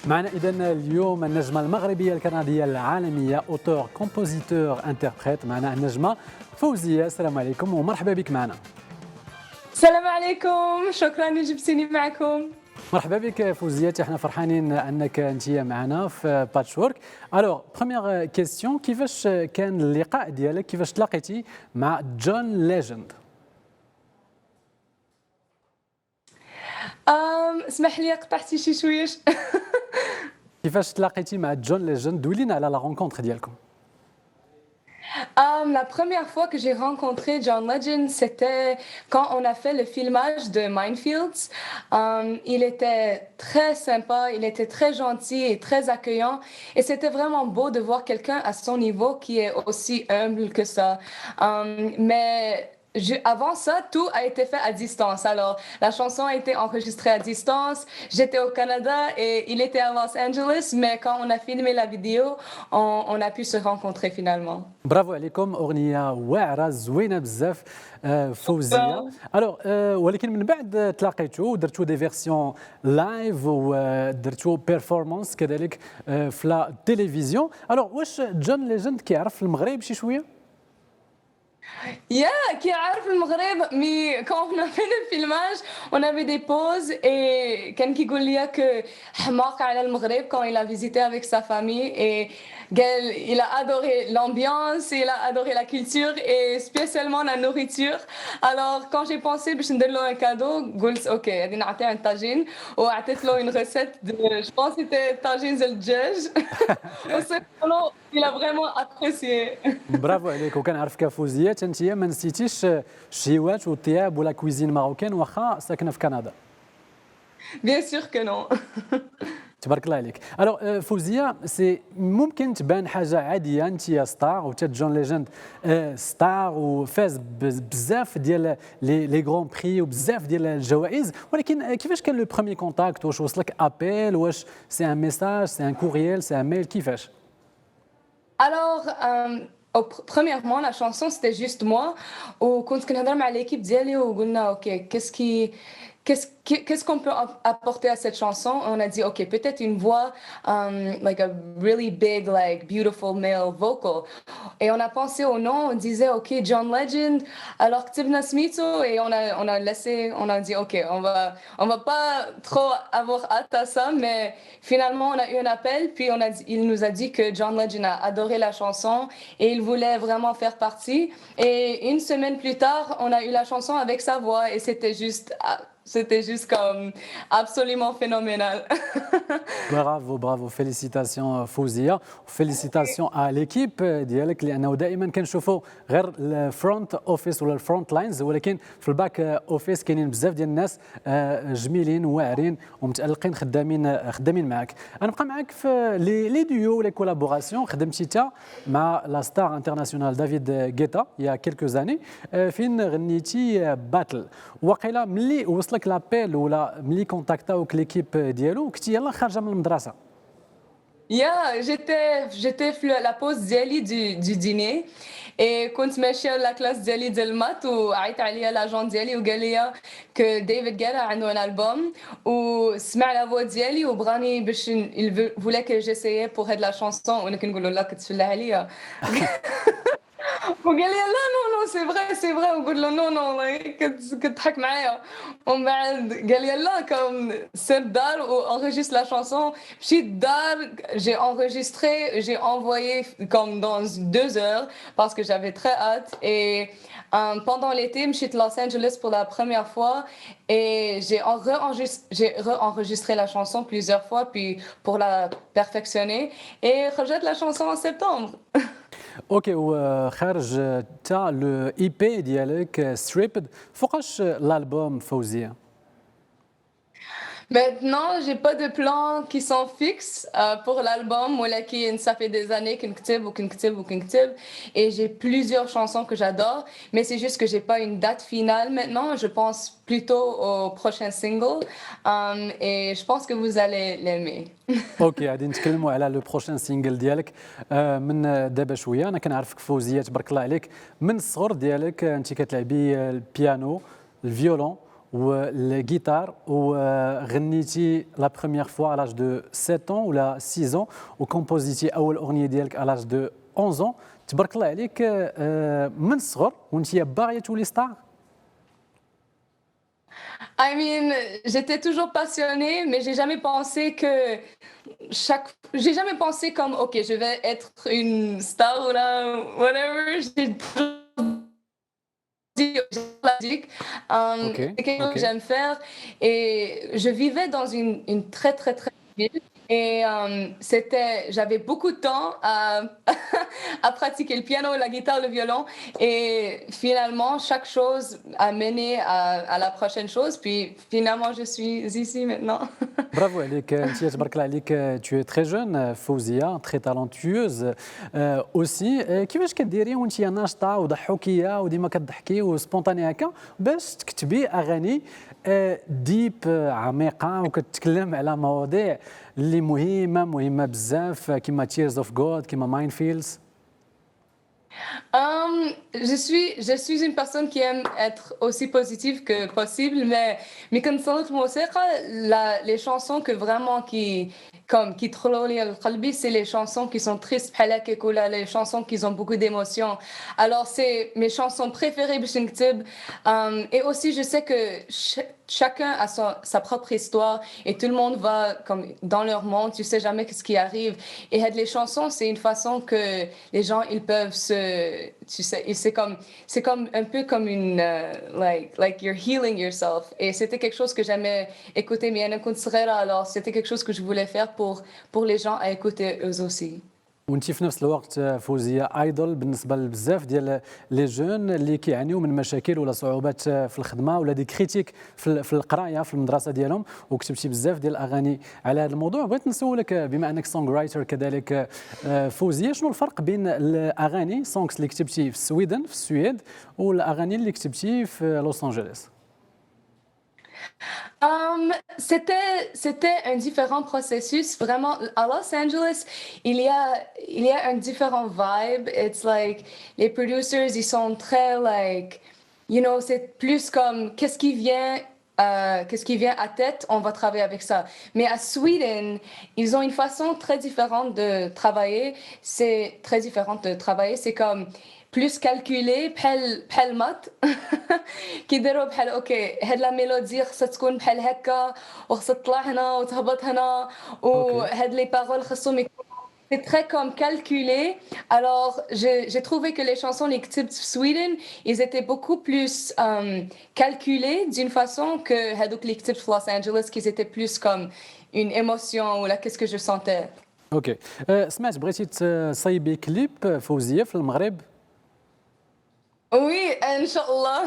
معنا إذا اليوم النجمة المغربية الكندية العالمية أوتور كومبوزيتور انتربريت معنا النجمة فوزية. السلام عليكم ومرحبا بك معنا. السلام عليكم، شكرا إني جبتيني معكم. مرحبا بك فوزية، احنا فرحانين انك انت معنا في باتشورك. الوغ بروميير كيستيون، كيفاش كان اللقاء ديالك، كيفاش تلاقيتي مع جون ليجند؟ اسمح لي قطعتي شي شويش. كيفاش تلاقيتي مع جون ليجند؟ دوي على لا رونكونتر ديالكم. La première fois que j'ai rencontré John Legend, c'était quand on a fait le filmage de Minefields. Il était très sympa, il était très gentil et très accueillant. Et c'était vraiment beau de voir quelqu'un à son niveau qui est aussi humble que ça. Mais avant ça, tout a été fait à distance. Alors, la chanson a été enregistrée à distance. J'étais au Canada et il était à Los Angeles. Mais quand on a filmé la vidéo, on a pu se rencontrer finalement. برافو عليكم، اغنيه واعره زوينه بزاف فوزيه. الوغ ولكن من بعد تلاقيتوا ودرتوا دي فيرسيون لايف ودرتوا بيرفورمانس كذلك في لا تيليفزيون. الوغ واش جون ليجند كيعرف المغرب شي شويه؟ Qui عارف المغرب, mais quand on a fait le filmage, on avait des pauses et كان كيقول لي que حماق على المغرب quand il a visité avec sa famille et il a adoré l'ambiance, il a adoré la culture et spécialement la nourriture. Alors quand j'ai pensé باش ندير له un cadeau, قلت OK غادي نعطيه un tagine وعطيت له une recette de, je pense c'était tagine الدجاج. Il a vraiment apprécié. برافو عليك، وكنعرفك فوزيه انت ما نسيتيش الشيوات والطياب ولا كويزين ماروكان واخا ساكنه في كندا. Bien sûr que non. تبارك الله عليك. الوغ فوزيه، سي ممكن تبان حاجه عاديه، انت ستار وتا جون ليجند ستار وفاز بزاف ديال لي غران بري وبزاف ديال الجوائز، ولكن كيفاش كان لو بروميير كونتاكت؟ واش وصلك ابيل، واش سي ان ميساج، سي ان كورييل، سي ان ميل، كيفاش؟ Alors, premièrement, la chanson, c'était juste moi. وكنت كنهضر مع l'équipe ديالي وقلنا OK, qu'est-ce qu'on peut apporter à cette chanson? On a dit OK, peut-être une voix, like a really big, like beautiful male vocal. Et on a pensé au nom, on disait OK, John Legend. Alors كتبنا سميتو et on a dit OK, on va pas trop avoir hâte à ça, mais finalement on a eu un appel, puis il nous a dit que John Legend a adoré la chanson et il voulait vraiment faire partie. Et une semaine plus tard, on a eu la chanson avec sa voix et c'était juste comme absolument phénoménal. برافو، فيليسيتاسيون فوزيه، وفيليسيتاسيون على ليكيب ديالك، لانه دائما كنشوفوا غير الفرونت اوفيس ولا الفرونت لاينز، ولكن في الباك اوفيس كاينين بزاف ديال الناس جميلين واعرين ومتالقين خدامين معك. غنبقى معك في لي ديو ولي كولابوراسيون. خدمتي تا مع لا ستار انترناسيونال دافيد غيتا يا كيلكو زاني، فين غنيتي باتل. وقيلا ملي وصلك لابيل ولا ملي كونتاكتاوك ليكيب ديالو كنتي يلاه خارجه من المدرسه؟ J'étais la pause ديالي du dîner et كنت ماشيه لا كلاس ديالي ديال المات وعيط عليا لاجون ديالي وقال لي que David Guetta عنده un album وسمع لا فوا ديالي وبغاني باش il voulait que j'essayais pour هاد لا chanson وانا كنقول له لا كتفلى عليا. وقال لي لا نو سي فري وقول له نو كتضحك معايا. ومن بعد قال لي لا كم سير الدار وانregistre la chanson. مشيت الدار, j'ai envoyé comme dans 2 heures parce que j'avais très hâte. Et pendant l'été مشيت Los Angeles pour la première fois et j'ai re-enregistré la chanson plusieurs fois puis pour la perfectionner et خرجت la chanson en septembre. اوكي، وخارج تاع لو اي بي ديالك ستريبد، فوقاش الالبوم فوزيه؟ Maintenant, j'ai pas de plans qui sont fixes pour l'album. ولكن ça fait des années كنكتب et j'ai plusieurs chansons que j'adore, mais c'est juste que j'ai pas une date finale maintenant. Je pense plutôt au prochain single et je pense que vous allez l'aimer. اوكي، غادي نتكلموا على لو بروشين سينجل ديالك من دابا شويه. انا كنعرفك فوزيه تبارك الله عليك من الصغر ديالك انت كتلعبي البيانو، الفيولون والجيتار وغنيتي لا بروميير فوا à l'âge de 7 ans ولا 6 ans وكومبوزيتي اول اغنيه ديالك à l'âge de 11 ans تبارك الله عليك من الصغر وانت باغيه تولي ستار. I mean, j'étais toujours passionnée, mais j'ai jamais pensé que j'ai jamais pensé comme, ok, je vais être une star ou là, whatever. J'ai toujours dit, la musique, Ok, c'est quelque chose ok. que j'aime faire. Et je vivais dans une très, très, très ville. Et j'avais beaucoup de temps à pratiquer le piano, la guitare, le violon. Et finalement, chaque chose a mené à la prochaine chose. Puis finalement, je suis ici maintenant. برافو عليك انت تبارك الله عليك tu es très jeune فوزيه très talentueuse aussi كيفاش كديري وانت ناشطه وضحوكيه وديما كتضحكي وسبونطاني هكا باش تكتبي اغاني ديب عميقه وكتكلم على مواضيع اللي مهمه بزاف كيما تيرز اوف جود كيما ماين فيلز. Je suis une personne qui aime être aussi positive que possible, mais quand صارت الموسيقى, les chansons que vraiment qui تخلوا لي القلبي, c'est les chansons qui sont tristes, بحال هكاك, ولا les chansons qui ont beaucoup d'émotions. Alors c'est mes chansons préférées باش نكتب. Et aussi je sais que chacun a sa propre histoire et tout le monde va comme dans leur monde, tu sais jamais ce qui arrive. Et les chansons, c'est une façon que les gens ils peuvent tu sais, c'est comme un peu comme une like you're healing yourself. Et c'était quelque chose que j'aimais écouter, mais alors c'était quelque chose que je voulais faire pour les gens à écouter eux aussi. وانت في نفس الوقت فوزيه ايدول بالنسبه لبزاف ديال لي جون اللي كيعانيو من مشاكل ولا صعوبات في الخدمه ولا دي كريتيك في القرايه في المدرسه ديالهم وكتبتي بزاف ديال الاغاني على هذا الموضوع. بغيت نسولك بما انك سونغ رايتر كذلك فوزيه شنو الفرق بين الاغاني سونغز اللي كتبتي في السويدن في السويد والاغاني اللي كتبتي في لوس انجلوس؟ C'était un différent processus. Vraiment, à Los Angeles, il y a un différent vibe. It's like, les producers, ils sont très, like, c'est plus comme, qu'est-ce qui vient à tête, on va travailler avec ça. Mais à Sweden, ils ont une façon très différente de travailler. C'est très différent de travailler. C'est comme plus calculé, بحال مات. كيديروا بحال اوكي هاد لا ميلودي خصها تكون بحال هكا وخصها تطلع هنا وتهبط هنا اوكي وهاد لي بارول خصهم يكونوا c'est très comme calculé. Alors, j'ai trouvé que les chansons, les كتبت في Sweden, ils étaient beaucoup plus calculés d'une façon que هادوك اللي كتبت في Los Angeles, qu'ils étaient plus comme une émotion ou là, qu'est-ce que je sentais. اوكي سمعت بغيتي تصايبي كليب فوزيه في المغرب Oui, Inch'Allah.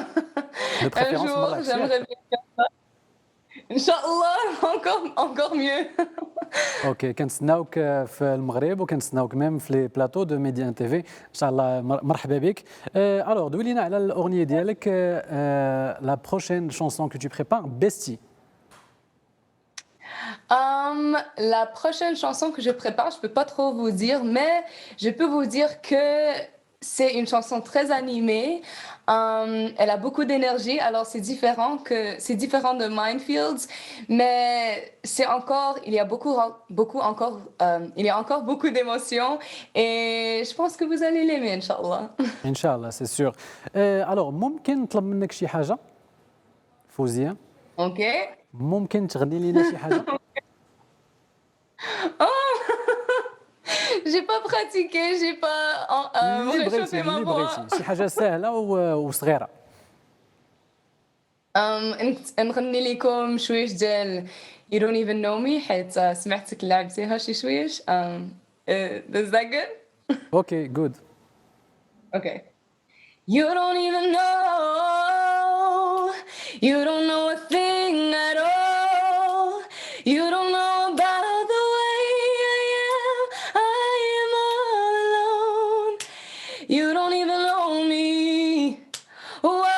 دو Un بريفيرونس jour, مراكش j'aimerais ياك؟ bien. Inch'Allah, encore mieux. اوكي كنتسناوك في المغرب وكنتسناوك ميم في لي بلاطو دو ميديان تي في ان شاء الله مرحبا بك. الوغ دوي لينا على الاغنيه ديالك لا بروشين شونسون كو تو بريبار بيستي. La prochaine chanson que je prépare, je peux pas trop vous dire, mais je peux vous dire que c'est une chanson très animée. Elle a beaucoup d'énergie, alors c'est différent de Minefields, mais il y a encore beaucoup d'émotions et je pense que vous allez l'aimer, Inch'Allah. ان شاء الله سي سور. الوغ ممكن نطلب منك شي حاجه فوزيه؟ Ok? ممكن تغني لينا شي حاجه؟ Oh! J'ai pas pratiqué, j'ai pas اللي بغيتي réchauffé ma اللي voix. بغيتي شي حاجه سهله وصغيره. نغني لكم شويش ديال You don't even know me حيت سمعتك لعبتيها شي شويش. Is that good? اوكي جود. Okay. You don't even know. You don't know a thing at all. You don't know about the way I am. I am all alone. You don't even know me. Whoa.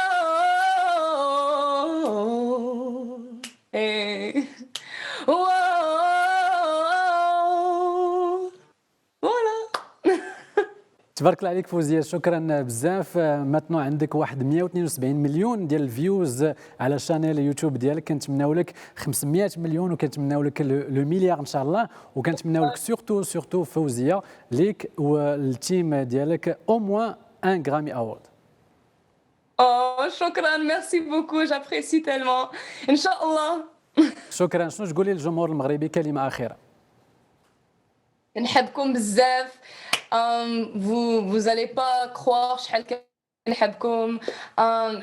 Hey. Whoa. Voilà. تبارك الله عليك فوزيه، شكرا بزاف. ماتنو عندك واحد 172 مليون ديال الفيوز على شانيل يوتيوب ديالك، كنتمناو لك 500 مليون وكنتمناو لك لو مليار ان شاء الله، وكنتمناو لك سورتو فوزيه ليك والتيم ديالك او موان ان غرامي اوورد. Oh, شكرا، merci beaucoup, j'apprécie tellement. إن شاء الله. شكرا. شنو تقولي للجمهور المغربي كلمه اخيره؟ نحبكم بزاف. Vous allez pas croire شحال كنحبكم.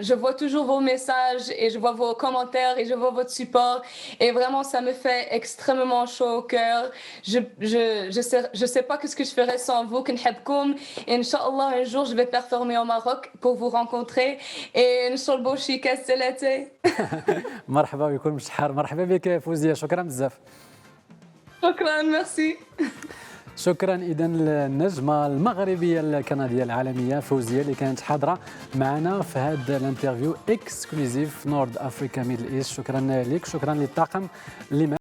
Je vois toujours vos messages et je vois vos commentaires et je vois votre support et vraiment ça me fait extrêmement chaud au cœur. Je sais pas qu'est-ce que je ferais sans vous. كنحبكم. Et Inch'Allah un jour je vais performer au Maroc pour vous rencontrer et نشربوا شي كاس لاتيه. مرحبا ويكون مشحر. مرحبا بك فوزيه، شكرا بزاف. شكرا، ميرسي. شكرا. اذا النجمه المغربيه الكنديه العالميه فوزيه اللي كانت حاضره معنا في هذا الانترفيو اكسكلوزيف نورد افريكا ميدل ايست. شكرا لك، شكرا للطاقم اللي